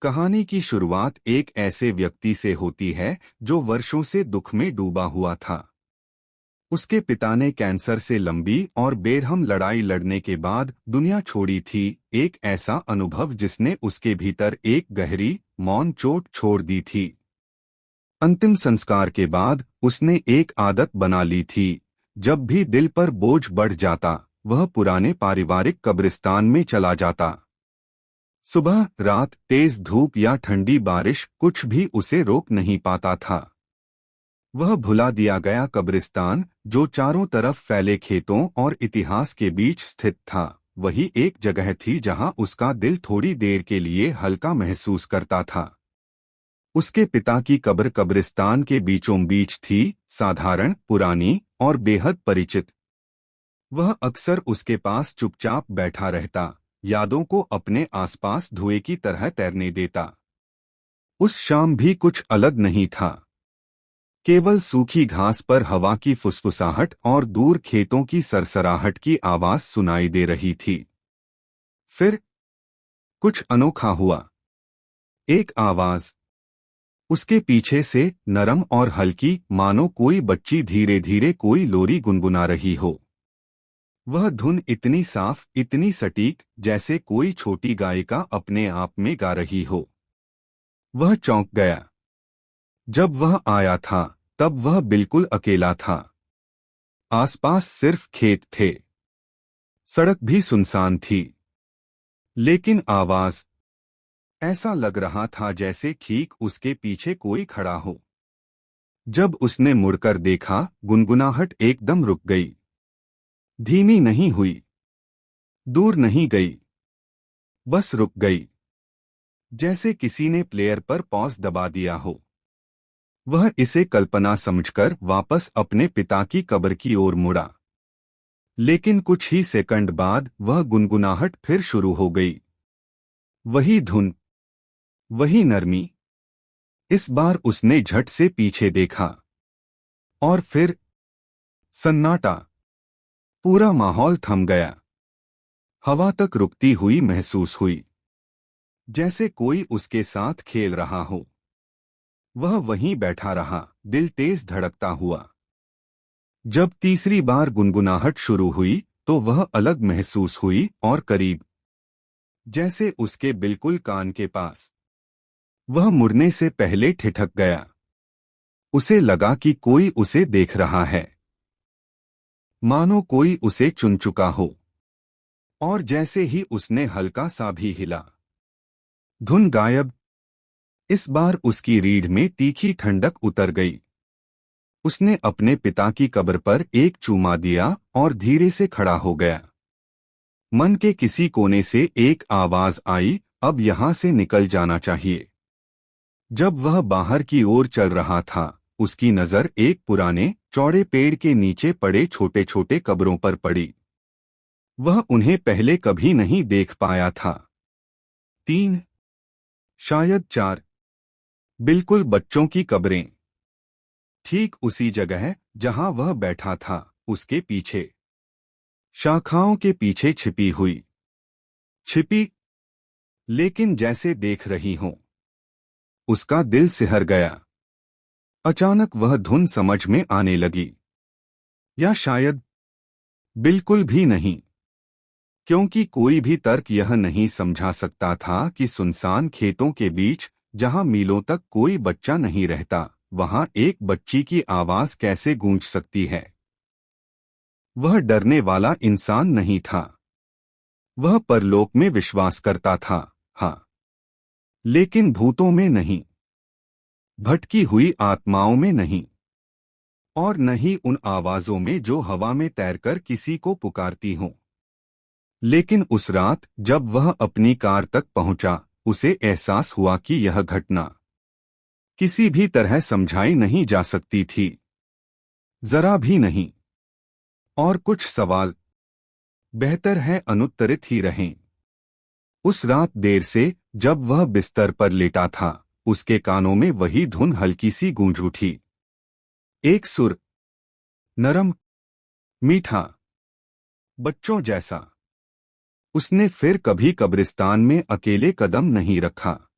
कहानी की शुरुआत एक ऐसे व्यक्ति से होती है जो वर्षों से दुख में डूबा हुआ था। उसके पिता ने कैंसर से लंबी और बेरहम लड़ाई लड़ने के बाद दुनिया छोड़ी थी। एक ऐसा अनुभव जिसने उसके भीतर एक गहरी, मौन चोट छोड़ दी थी। अंतिम संस्कार के बाद उसने एक आदत बना ली थी। जब भी दिल पर बोझ बढ़ जाता, वह पुराने पारिवारिक कब्रिस्तान में चला जाता। सुबह, रात, तेज धूप या ठंडी बारिश, कुछ भी उसे रोक नहीं पाता था। वह भुला दिया गया कब्रिस्तान, जो चारों तरफ फैले खेतों और इतिहास के बीच स्थित था, वही एक जगह थी जहां उसका दिल थोड़ी देर के लिए हल्का महसूस करता था। उसके पिता की कब्र कब्रिस्तान के बीचों बीच थी, साधारण, पुरानी और बेहद परिचित। वह अक्सर उसके पास चुपचाप बैठा रहता, यादों को अपने आसपास धुएं की तरह तैरने देता। उस शाम भी कुछ अलग नहीं था। केवल सूखी घास पर हवा की फुसफुसाहट और दूर खेतों की सरसराहट की आवाज सुनाई दे रही थी। फिर कुछ अनोखा हुआ। एक आवाज उसके पीछे से, नरम और हल्की, मानो कोई बच्ची धीरे धीरे कोई लोरी गुनगुना रही हो। वह धुन इतनी साफ, इतनी सटीक, जैसे कोई छोटी गायिका अपने आप में गा रही हो। वह चौंक गया। जब वह आया था, तब वह बिल्कुल अकेला था। आसपास सिर्फ खेत थे। सड़क भी सुनसान थी। लेकिन आवाज, ऐसा लग रहा था जैसे ठीक उसके पीछे कोई खड़ा हो। जब उसने मुड़कर देखा, गुनगुनाहट एकदम रुक गई। धीमी नहीं हुई, दूर नहीं गई, बस रुक गई, जैसे किसी ने प्लेयर पर पॉज दबा दिया हो। वह इसे कल्पना समझकर वापस अपने पिता की कब्र की ओर मुड़ा। लेकिन कुछ ही सेकंड बाद वह गुनगुनाहट फिर शुरू हो गई। वही धुन, वही नरमी। इस बार उसने झट से पीछे देखा। और फिर सन्नाटा। पूरा माहौल थम गया। हवा तक रुकती हुई महसूस हुई, जैसे कोई उसके साथ खेल रहा हो। वह वहीं बैठा रहा, दिल तेज धड़कता हुआ। जब तीसरी बार गुनगुनाहट शुरू हुई, तो वह अलग महसूस हुई और करीब, जैसे उसके बिल्कुल कान के पास। वह मुड़ने से पहले ठिठक गया। उसे लगा कि कोई उसे देख रहा है, मानो कोई उसे चुन चुका हो। और जैसे ही उसने हल्का सा भी हिला, धुन गायब। इस बार उसकी रीढ़ में तीखी ठंडक उतर गई। उसने अपने पिता की कब्र पर एक चूमा दिया और धीरे से खड़ा हो गया। मन के किसी कोने से एक आवाज आई, अब यहां से निकल जाना चाहिए। जब वह बाहर की ओर चल रहा था, उसकी नजर एक पुराने, चौड़े पेड़ के नीचे पड़े छोटे छोटे कब्रों पर पड़ी। वह उन्हें पहले कभी नहीं देख पाया था। 3, शायद 4, बिल्कुल बच्चों की कब्रें। ठीक उसी जगह जहां वह बैठा था, उसके पीछे, शाखाओं के पीछे छिपी हुई। छिपी, लेकिन जैसे देख रही हो। उसका दिल सिहर गया। अचानक वह धुन समझ में आने लगी। या शायद बिल्कुल भी नहीं, क्योंकि कोई भी तर्क यह नहीं समझा सकता था कि सुनसान खेतों के बीच, जहां मीलों तक कोई बच्चा नहीं रहता, वहां एक बच्ची की आवाज कैसे गूंज सकती है। वह डरने वाला इंसान नहीं था। वह परलोक में विश्वास करता था, हाँ, लेकिन भूतों में नहीं, भटकी हुई आत्माओं में नहीं, और न ही उन आवाजों में जो हवा में तैरकर किसी को पुकारती हों। लेकिन उस रात जब वह अपनी कार तक पहुंचा, उसे एहसास हुआ कि यह घटना किसी भी तरह समझाई नहीं जा सकती थी। जरा भी नहीं। और कुछ सवाल बेहतर है अनुत्तरित ही रहें। उस रात देर से, जब वह बिस्तर पर लेटा था, उसके कानों में वही धुन हल्की सी गूंज उठी। एक सुर, नरम, मीठा, बच्चों जैसा। उसने फिर कभी कब्रिस्तान में अकेले कदम नहीं रखा।